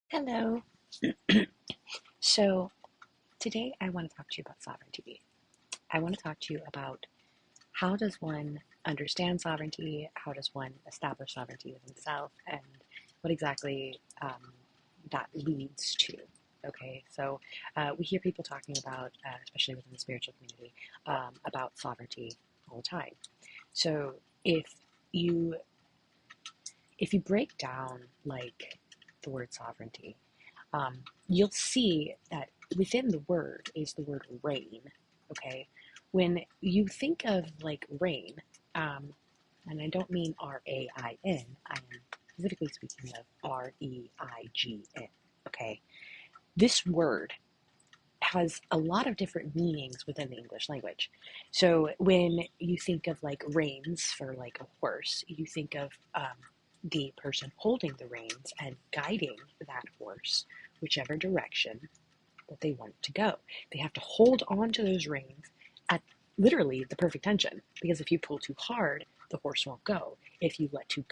Hello. So today I want to talk to you about sovereignty. I want to talk to you about how does one understand sovereignty, how does one establish sovereignty within self, and what exactly that leads to. Okay, so we hear people talking about, especially within the spiritual community, about sovereignty all the time. So if you if you break down like the word sovereignty, you'll see that within the word is the word rain. Okay, when you think of like rain, and I don't mean Rain, I am specifically speaking of Reign. Okay, this word has a lot of different meanings within the English language. So when you think of like reins for like a horse, you think of the person holding the reins and guiding that horse whichever direction that they want to go. They have to hold on to those reins at literally the perfect tension, because if you pull too hard, the horse won't go. If you let too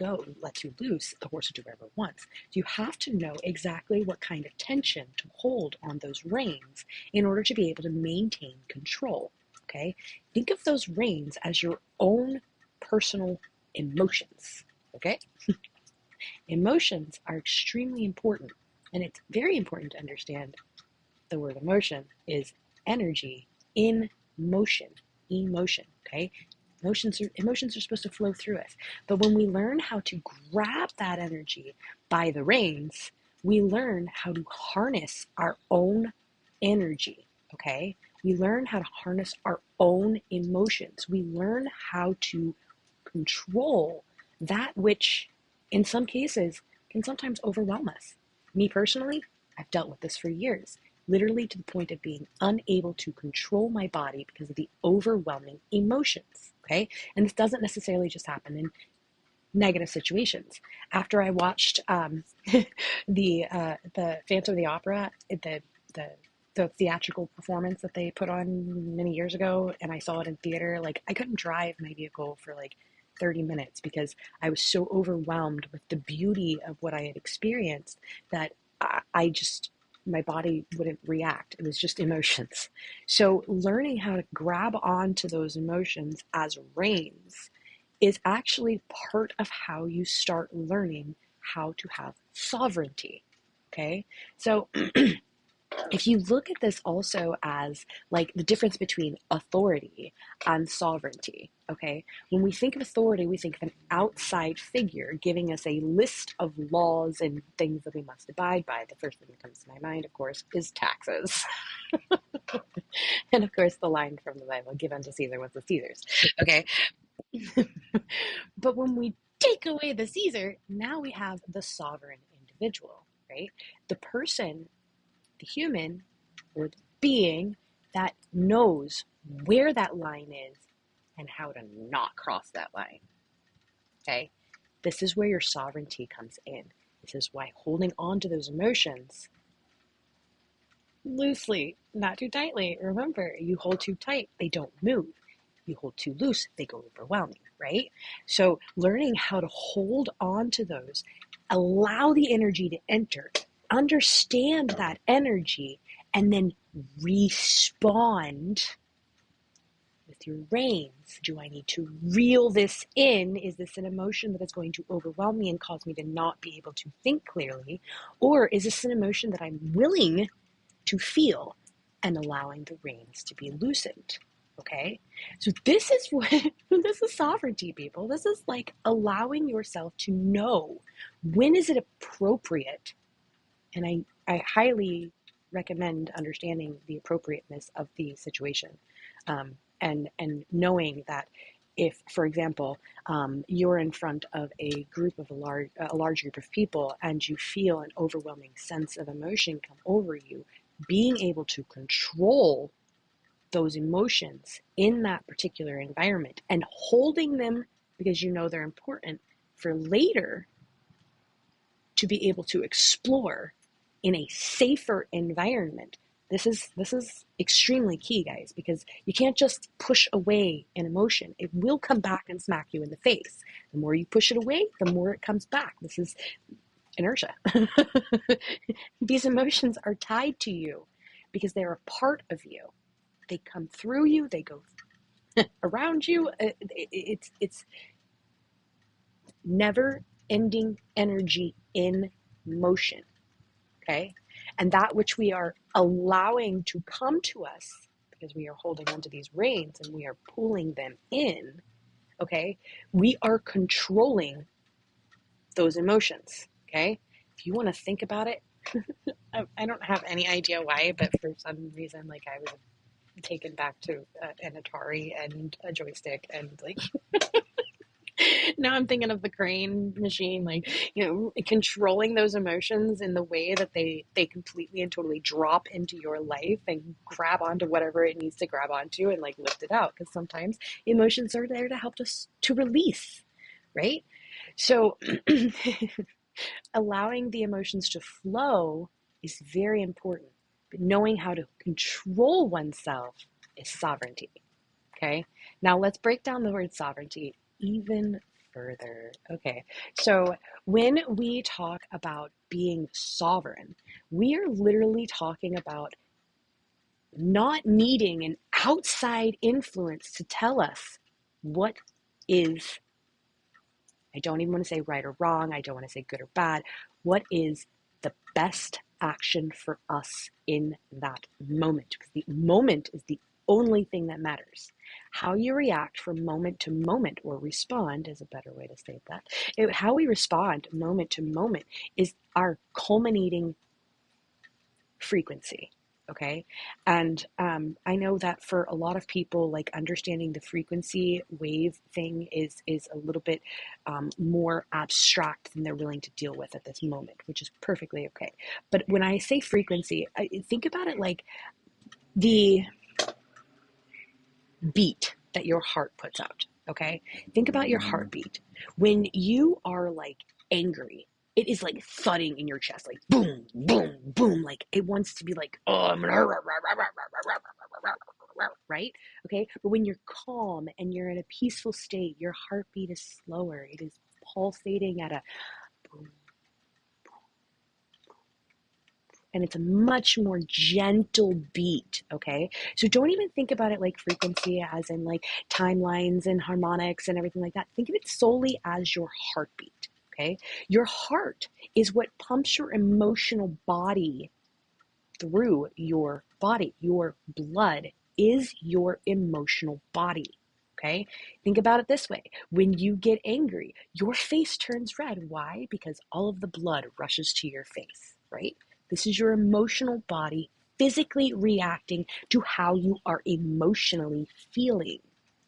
loose, the horse will do whatever it wants. So you have to know exactly what kind of tension to hold on those reins in order to be able to maintain control. Okay? Think of those reins as your own personal emotions. Okay? Emotions are extremely important, and it's very important to understand the word emotion is energy in motion. Emotion, okay? Emotions are supposed to flow through us. But when we learn how to grab that energy by the reins, we learn how to harness our own energy, okay? We learn how to harness our own emotions. We learn how to control that which, in some cases, can sometimes overwhelm us. Me personally, I've dealt with this for years, literally to the point of being unable to control my body because of the overwhelming emotions. Okay, and this doesn't necessarily just happen in negative situations. After I watched the Phantom of the Opera, the the theatrical performance that they put on many years ago, and I saw it in theater, like I couldn't drive my vehicle for like 30 minutes because I was so overwhelmed with the beauty of what I had experienced that I just, my body wouldn't react. It was just emotions. So learning how to grab onto those emotions as reins is actually part of how you start learning how to have sovereignty. Okay, so if you look at this also as like the difference between authority and sovereignty, okay, when we think of authority, we think of an outside figure giving us a list of laws and things that we must abide by. The first thing that comes to my mind, of course, is taxes. And of course, the line from the Bible, give unto Caesar what's the Caesar's. Okay, but when we take away the Caesar, now we have the sovereign individual, right? The person, the human, or the being that knows where that line is and how to not cross that line. Okay? This is where your sovereignty comes in. This is why holding on to those emotions loosely, not too tightly. Remember, you hold too tight, they don't move. You hold too loose, they go overwhelming, right? So learning how to hold on to those, allow the energy to enter, understand that energy, and then respond with your reins. Do I need to reel this in? Is this an emotion that is going to overwhelm me and cause me to not be able to think clearly? Or is this an emotion that I'm willing to feel and allowing the reins to be loosened? Okay, so this is what this is sovereignty, people. This is like allowing yourself to know when is it appropriate, and I highly recommend understanding the appropriateness of the situation, and knowing that if, for example, you're in front of a large group of people and you feel an overwhelming sense of emotion come over you, being able to control those emotions in that particular environment and holding them because you know they're important for later to be able to explore in a safer environment. This is extremely key, guys, because you can't just push away an emotion. It will come back and smack you in the face. The more you push it away, the more it comes back. This is inertia. These emotions are tied to you because they're a part of you. They come through you, they go around you. It's never ending energy in motion. Okay. And that which we are allowing to come to us because we are holding onto these reins and we are pulling them in. Okay. We are controlling those emotions. Okay. If you want to think about it, I don't have any idea why, but for some reason, like I was taken back to an Atari and a joystick and like now I'm thinking of the crane machine, like, controlling those emotions in the way that they completely and totally drop into your life and grab onto whatever it needs to grab onto and like lift it out. Because sometimes emotions are there to help us to release, right? So allowing the emotions to flow is very important. But knowing how to control oneself is sovereignty. Okay, now let's break down the word sovereignty even further. Okay, so when we talk about being sovereign, we are literally talking about not needing an outside influence to tell us what is, I don't even want to say right or wrong, I don't want to say good or bad, what is the best action for us in that moment. Because the moment is the only thing that matters. How you react from moment to moment, or respond is a better way to state that. How we respond moment to moment is our culminating frequency. Okay. And I know that for a lot of people, like understanding the frequency wave thing is a little bit more abstract than they're willing to deal with at this moment, which is perfectly okay. But when I say frequency, I think about it like the beat that your heart puts out. Okay. Think about your heartbeat. When you are like angry, it is like thudding in your chest, like boom, boom, boom. Like it wants to be like, oh, I'm gonna, right? Okay. But when you're calm and you're in a peaceful state, your heartbeat is slower. It is pulsating at a boom, and it's a much more gentle beat. Okay. So don't even think about it like frequency as in like timelines and harmonics and everything like that. Think of it solely as your heartbeat. Okay. Your heart is what pumps your emotional body through your body. Your blood is your emotional body. Okay. Think about it this way. When you get angry, your face turns red. Why? Because all of the blood rushes to your face, right? This is your emotional body physically reacting to how you are emotionally feeling.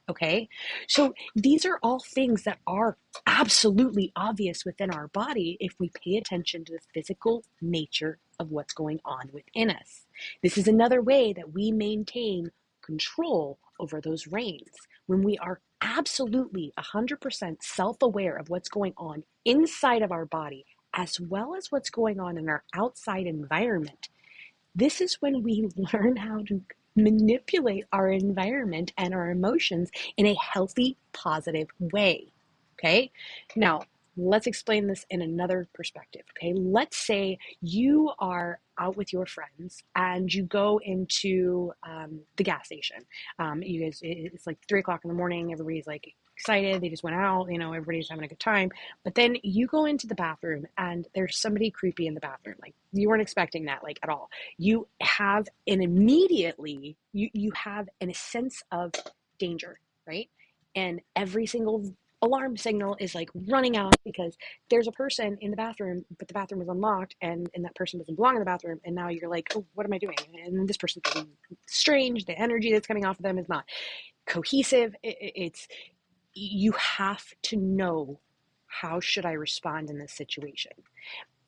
Okay. So these are all things that are absolutely obvious within our body if we pay attention to the physical nature of what's going on within us. This is another way that we maintain control over those reins. When we are absolutely 100% self-aware of what's going on inside of our body, as well as what's going on in our outside environment, this is when we learn how to manipulate our environment and our emotions in a healthy, positive way. Okay. Now, let's explain this in another perspective. Okay. Let's say you are out with your friends and you go into the gas station. You guys, it's like 3 o'clock in the morning. Everybody's like excited. They just went out, everybody's having a good time. But then you go into the bathroom and there's somebody creepy in the bathroom. Like you weren't expecting that, like at all. You have an immediately, you have a sense of danger, right? And every single alarm signal is like running out because there's a person in the bathroom, but the bathroom is unlocked and that person doesn't belong in the bathroom. And now you're like, oh, what am I doing? And this person's being strange. The energy that's coming off of them is not cohesive. It's, you have to know, how should I respond in this situation?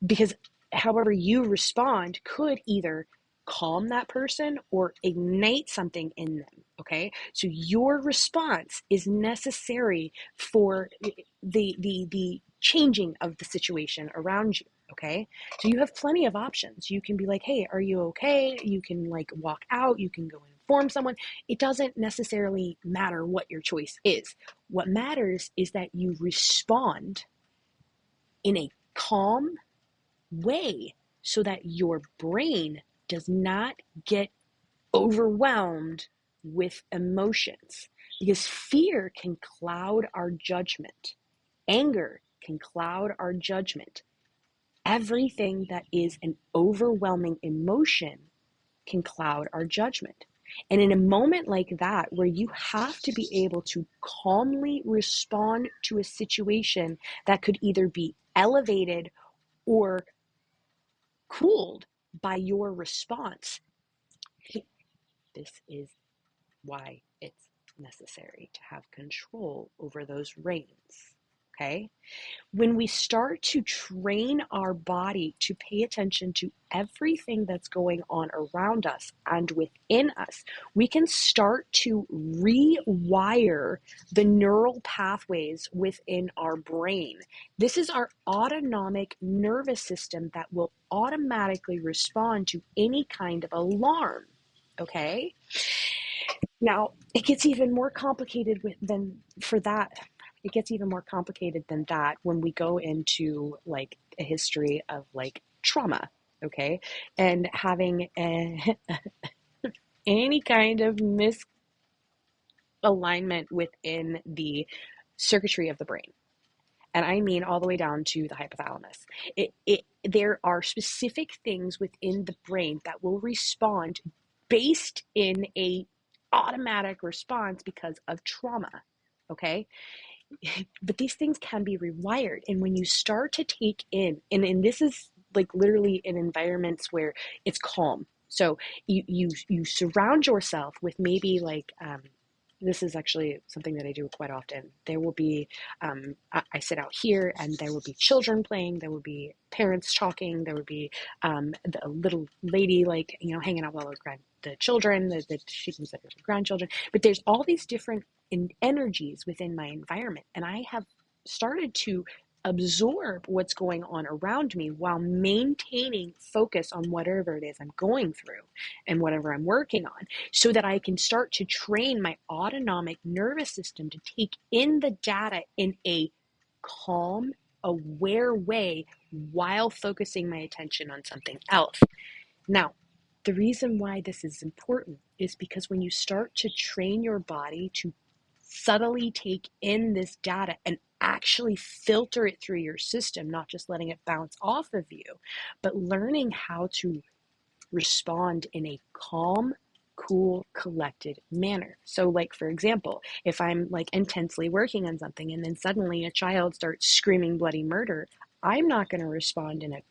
Because however you respond could either calm that person or ignite something in them. Okay. So your response is necessary for the changing of the situation around you. Okay. So you have plenty of options. You can be like, hey, are you okay? You can like walk out. You can go inform someone. It doesn't necessarily matter what your choice is. What matters is that you respond in a calm way so that your brain does not get overwhelmed with emotions, because fear can cloud our judgment. Anger can cloud our judgment. Everything that is an overwhelming emotion can cloud our judgment. And in a moment like that, where you have to be able to calmly respond to a situation that could either be elevated or cooled by your response, this is why it's necessary to have control over those reins. Okay? When we start to train our body to pay attention to everything that's going on around us and within us, we can start to rewire the neural pathways within our brain. This is our autonomic nervous system that will automatically respond to any kind of alarm. Okay? Now, it gets even more complicated it gets even more complicated than that when we go into like a history of like trauma, okay? And having any kind of misalignment within the circuitry of the brain. And I mean all the way down to the hypothalamus. There are specific things within the brain that will respond based in a automatic response because of trauma, okay? But these things can be rewired. And when you start to take and this is like literally in environments where it's calm. So you surround yourself with maybe like this is actually something that I do quite often. There will be, I sit out here and there will be children playing, there will be parents talking, there will be the little lady like, hanging out with all the children, she considers her grandchildren. But there's all these different energies within my environment. And I have started to absorb what's going on around me while maintaining focus on whatever it is I'm going through and whatever I'm working on, so that I can start to train my autonomic nervous system to take in the data in a calm, aware way while focusing my attention on something else. Now, the reason why this is important is because when you start to train your body to subtly take in this data and actually filter it through your system, not just letting it bounce off of you, but learning how to respond in a calm, cool, collected manner. So like, for example, if I'm like intensely working on something and then suddenly a child starts screaming bloody murder, I'm not going to respond in a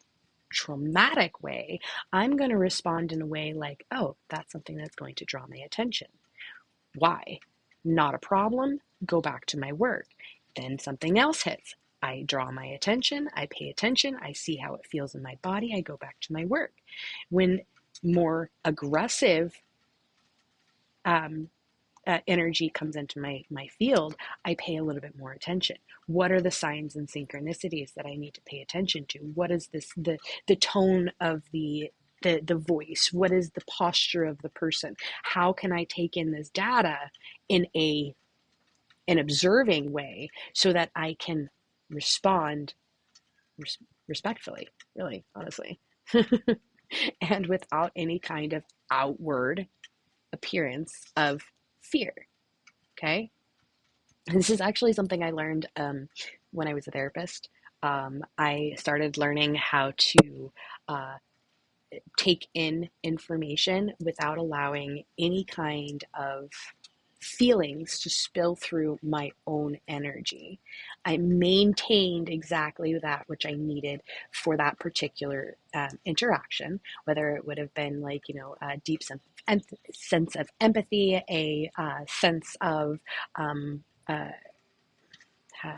traumatic way. I'm going to respond in a way like, oh, that's something that's going to draw my attention. Why? Not a problem. Go back to my work. Then something else hits. I draw my attention. I pay attention. I see how it feels in my body. I go back to my work. When more aggressive energy comes into my field, I pay a little bit more attention. What are the signs and synchronicities that I need to pay attention to? What is the tone of the voice? What is the posture of the person? How can I take in this data in an observing way so that I can respond respectfully, really, honestly, and without any kind of outward appearance of fear. Okay? And this is actually something I learned when I was a therapist. I started learning how to take in information without allowing any kind of feelings to spill through my own energy. I maintained exactly that which I needed for that particular interaction, whether it would have been like, a deep sense of empathy, a sense of uh, uh,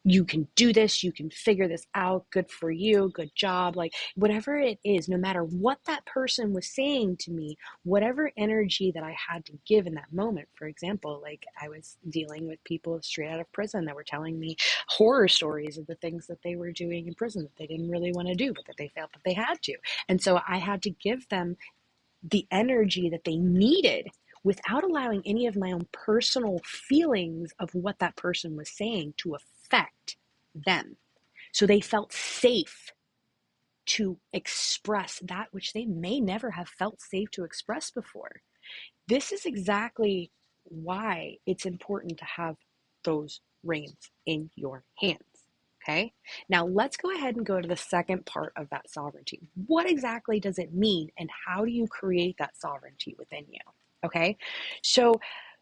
you can do this, you can figure this out, good for you, good job, like whatever it is, no matter what that person was saying to me, whatever energy that I had to give in that moment. For example, like I was dealing with people straight out of prison that were telling me horror stories of the things that they were doing in prison that they didn't really want to do, but that they felt that they had to. And so I had to give them the energy that they needed without allowing any of my own personal feelings of what that person was saying to affect them. So they felt safe to express that which they may never have felt safe to express before. This is exactly why it's important to have those reins in your hands. Okay, now let's go ahead and go to the second part of that sovereignty. What exactly does it mean, and how do you create that sovereignty within you? Okay, so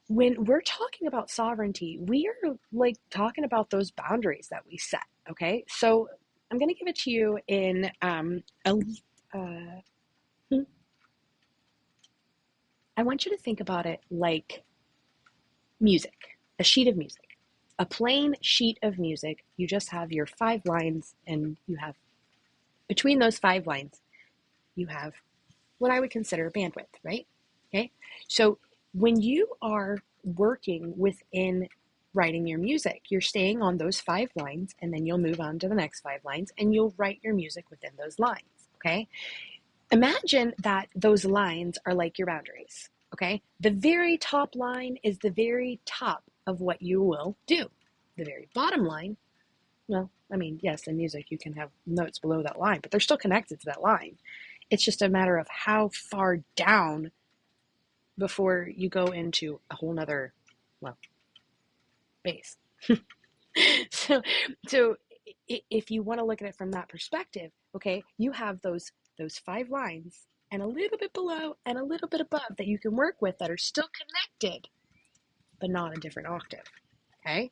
when we're talking about sovereignty, we are like talking about those boundaries that we set. Okay, so I'm going to give it to you in uh, I want you to think about it like music, a sheet of music, a plain sheet of music. You just have your 5 lines, and you have between those 5 lines, you have what I would consider bandwidth, right? Okay. So when you are working within writing your music, you're staying on those 5 lines, and then you'll move on to the next 5 lines, and you'll write your music within those lines. Okay. Imagine that those lines are like your boundaries. Okay. The very top line is the very top of what you will do. The very bottom line, well, I mean, yes, in music you can have notes below that line, but they're still connected to that line. It's just a matter of how far down before you go into a whole nother, well, bass. so, so if you want to look at it from that perspective, okay, you have those 5 lines and a little bit below and a little bit above that you can work with that are still connected, but not a different octave. Okay,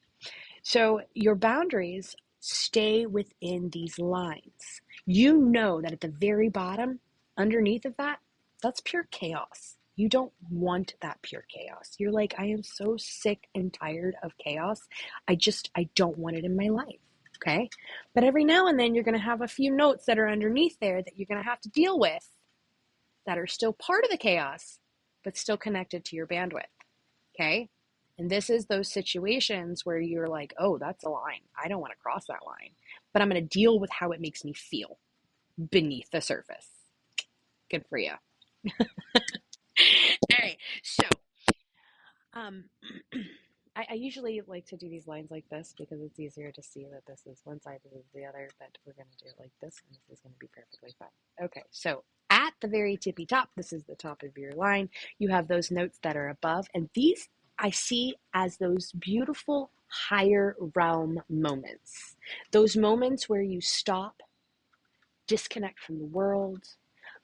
so your boundaries stay within these lines. You know that at the very bottom, underneath of that, that's pure chaos. You don't want that pure chaos. You're like, I am so sick and tired of chaos. I don't want it in my life. Okay. But every now and then you're going to have a few notes that are underneath there that you're going to have to deal with that are still part of the chaos, but still connected to your bandwidth. Okay. And this is those situations where you're like, oh, that's a line. I don't want to cross that line, but I'm going to deal with how it makes me feel beneath the surface. Good for you. All right. So, um, I usually like to do these lines like this because it's easier to see that this is one side of the other, but we're going to do it like this, and this is going to be perfectly fine. Okay. So at the very tippy top, this is the top of your line. You have those notes that are above, and these I see as those beautiful higher realm moments. Those moments where you stop, disconnect from the world,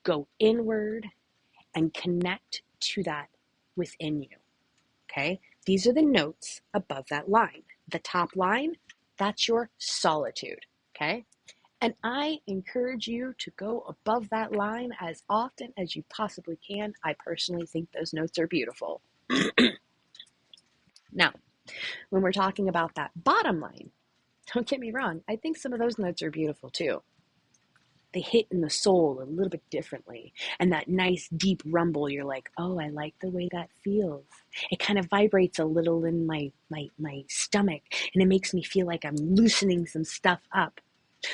go inward, and connect to that within you. Okay? These are the notes above that line. The top line, that's your solitude. Okay? And I encourage you to go above that line as often as you possibly can. I personally think those notes are beautiful. Now, when we're talking about that bottom line, don't get me wrong, I think some of those notes are beautiful too. They hit in the soul a little bit differently. And that nice deep rumble, you're like, oh, I like the way that feels. It kind of vibrates a little in my stomach, and it makes me feel like I'm loosening some stuff up.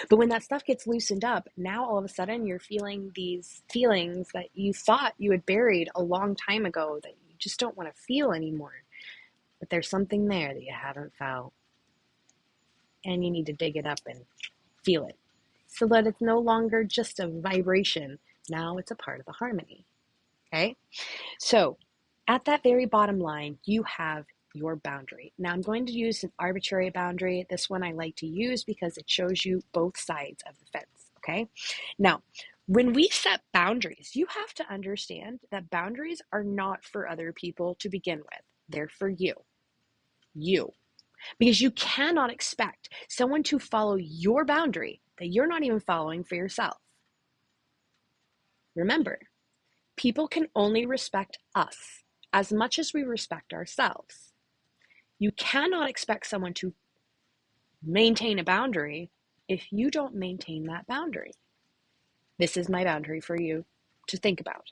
But when that stuff gets loosened up, now all of a sudden you're feeling these feelings that you thought you had buried a long time ago that you just don't want to feel anymore. But there's something there that you haven't felt, and you need to dig it up and feel it so that it's no longer just a vibration. Now it's a part of the harmony. Okay? So at that very bottom line, you have your boundary. Now I'm going to use an arbitrary boundary. This one I like to use because it shows you both sides of the fence. Okay? Now, when we set boundaries, you have to understand that boundaries are not for other people to begin with. They're for you. You. Because you cannot expect someone to follow your boundary that you're not even following for yourself. Remember, people can only respect us as much as we respect ourselves. You cannot expect someone to maintain a boundary if you don't maintain that boundary. This is my boundary for you to think about.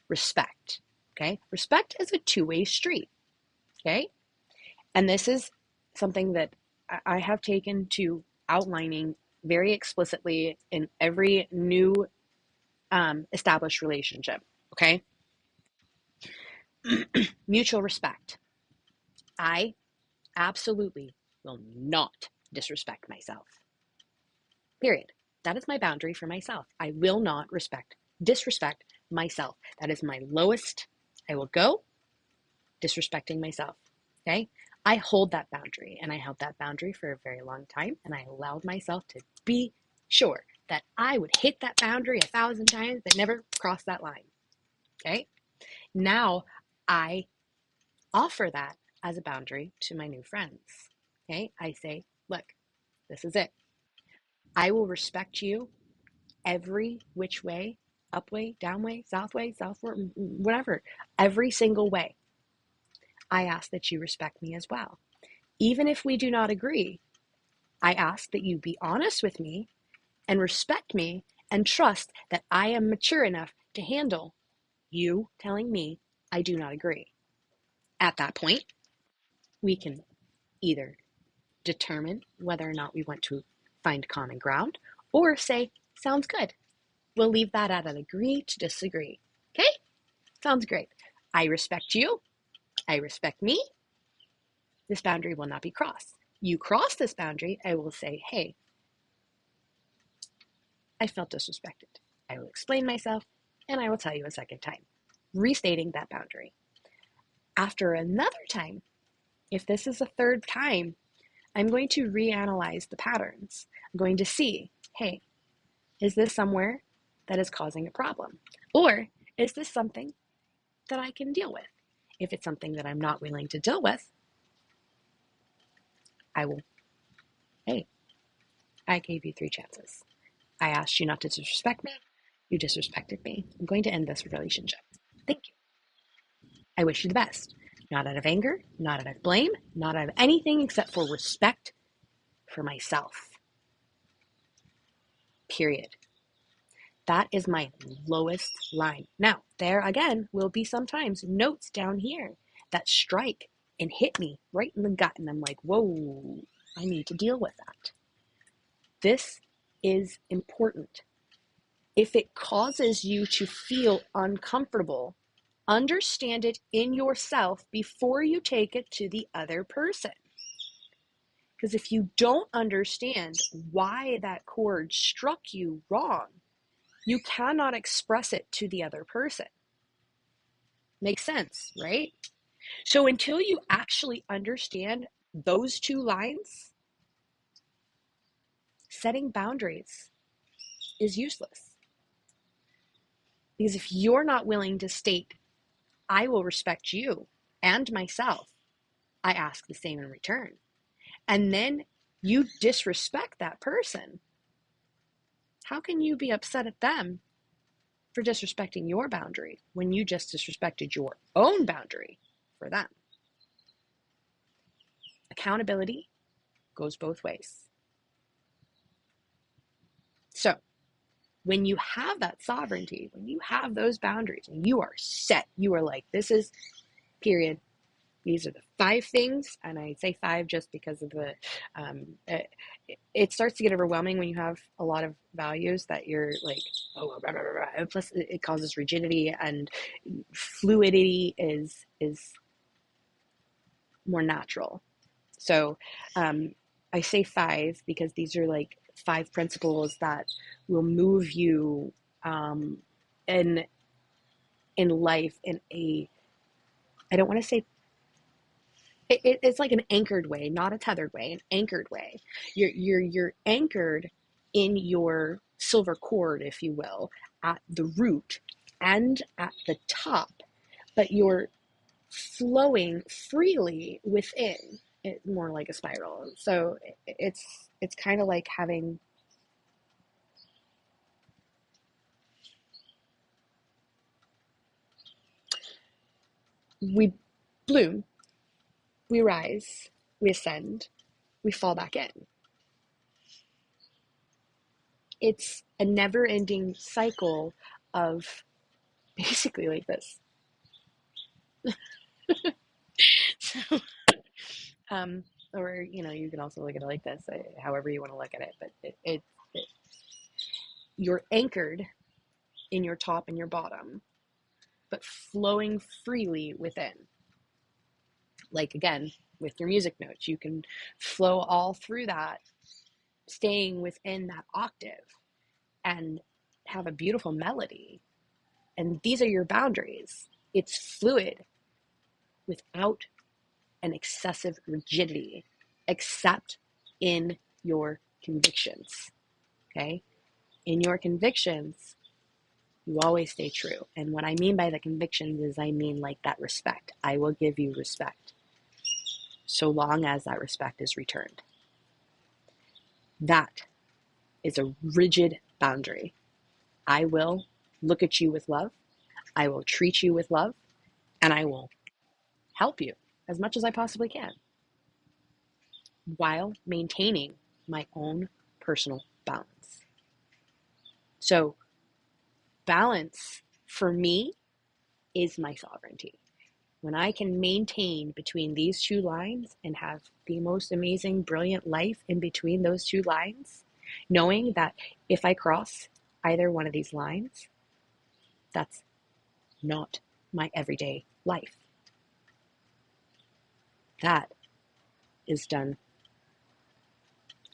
Respect. Okay? Respect is a two-way street. Okay? And this is something that I have taken to outlining very explicitly in every new established relationship. Okay? Mutual respect. I absolutely will not disrespect myself. Period. That is my boundary for myself. I will not disrespect myself. That is my lowest. I will go disrespecting myself. Okay? I hold that boundary, and I held that boundary for a very long time, and I allowed myself to be sure that I would hit that boundary 1,000 times but never cross that line. Okay? Now I offer that as a boundary to my new friends. Okay? I say, look, this is it. I will respect you every which way, up way, down way, southward, whatever, every single way. I ask that you respect me as well. Even if we do not agree, I ask that you be honest with me and respect me and trust that I am mature enough to handle you telling me I do not agree. At that point, we can either determine whether or not we want to find common ground or say, sounds good. We'll leave that at an agree to disagree. Okay? Sounds great. I respect you. I respect me. This boundary will not be crossed. You cross this boundary, I will say, hey, I felt disrespected. I will explain myself, and I will tell you a second time, restating that boundary. After another time, if this is a third time, I'm going to reanalyze the patterns. I'm going to see, hey, is this somewhere that is causing a problem? Or is this something that I can deal with? If it's something that I'm not willing to deal with, I will, hey, I gave you 3 chances. I asked you not to disrespect me. You disrespected me. I'm going to end this relationship. Thank you. I wish you the best. Not out of anger, not out of blame, not out of anything except for respect for myself. Period. That is my lowest line. Now, there again will be sometimes notes down here that strike and hit me right in the gut, and I'm like, whoa, I need to deal with that. This is important. If it causes you to feel uncomfortable, understand it in yourself before you take it to the other person. Because if you don't understand why that chord struck you wrong, you cannot express it to the other person. Makes sense, right? So until you actually understand those 2 lines, setting boundaries is useless. Because if you're not willing to state, I will respect you and myself, I ask the same in return, and then you disrespect that person, how can you be upset at them for disrespecting your boundary when you just disrespected your own boundary for them? Accountability goes both ways. So when you have that sovereignty, when you have those boundaries, and you are set, you are like, this is period. These are the 5 things, and I say 5 just because of the, it starts to get overwhelming when you have a lot of values that you're like, oh, blah, blah, blah, blah. And plus it causes rigidity, and fluidity is more natural. So I say 5 because these are like 5 principles that will move you in life in a, I don't want to say, it's like an anchored way, not a tethered way, an anchored way. You're anchored in your silver cord, if you will, at the root and at the top, but you're flowing freely within. It's more like a spiral. So it's kind of like having, we bloom, we rise, we ascend, we fall back in. It's a never ending cycle of basically like this. So, or, you can also look at it like this, however you want to look at it, but you're anchored in your top and your bottom, but flowing freely within. Like, again, with your music notes, you can flow all through that, staying within that octave. and have a beautiful melody. And these are your boundaries. It's fluid without an excessive rigidity, except in your convictions. Okay? In your convictions, you always stay true. And what I mean by the convictions is I mean like that respect. I will give you respect so long as that respect is returned. That is a rigid boundary. I will look at you with love. I will treat you with love, and I will help you as much as I possibly can while maintaining my own personal balance. So, balance for me is my sovereignty. When I can maintain between these two lines and have the most amazing, brilliant life in between those two lines, knowing that if I cross either one of these lines, that's not my everyday life. That is done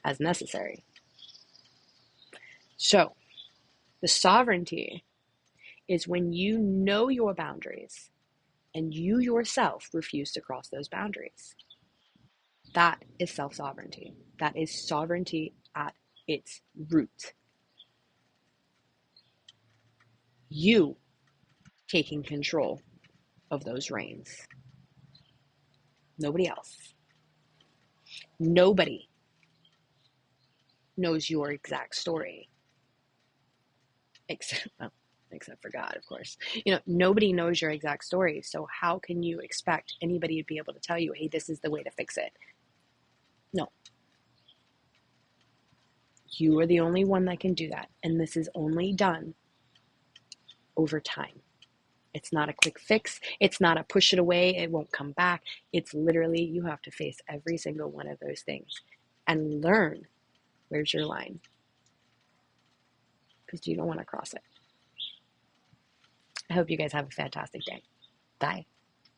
as necessary. So, the sovereignty is when you know your boundaries and you yourself refuse to cross those boundaries. That is self-sovereignty. That is sovereignty at its root. You taking control of those reins. Nobody else. Nobody knows your exact story. Except for God, of course. Nobody knows your exact story. So how can you expect anybody to be able to tell you, hey, this is the way to fix it? No. You are the only one that can do that. And this is only done over time. It's not a quick fix. It's not a push it away. It won't come back. It's literally, you have to face every single one of those things and learn where's your line, because you don't want to cross it. I hope you guys have a fantastic day. Bye.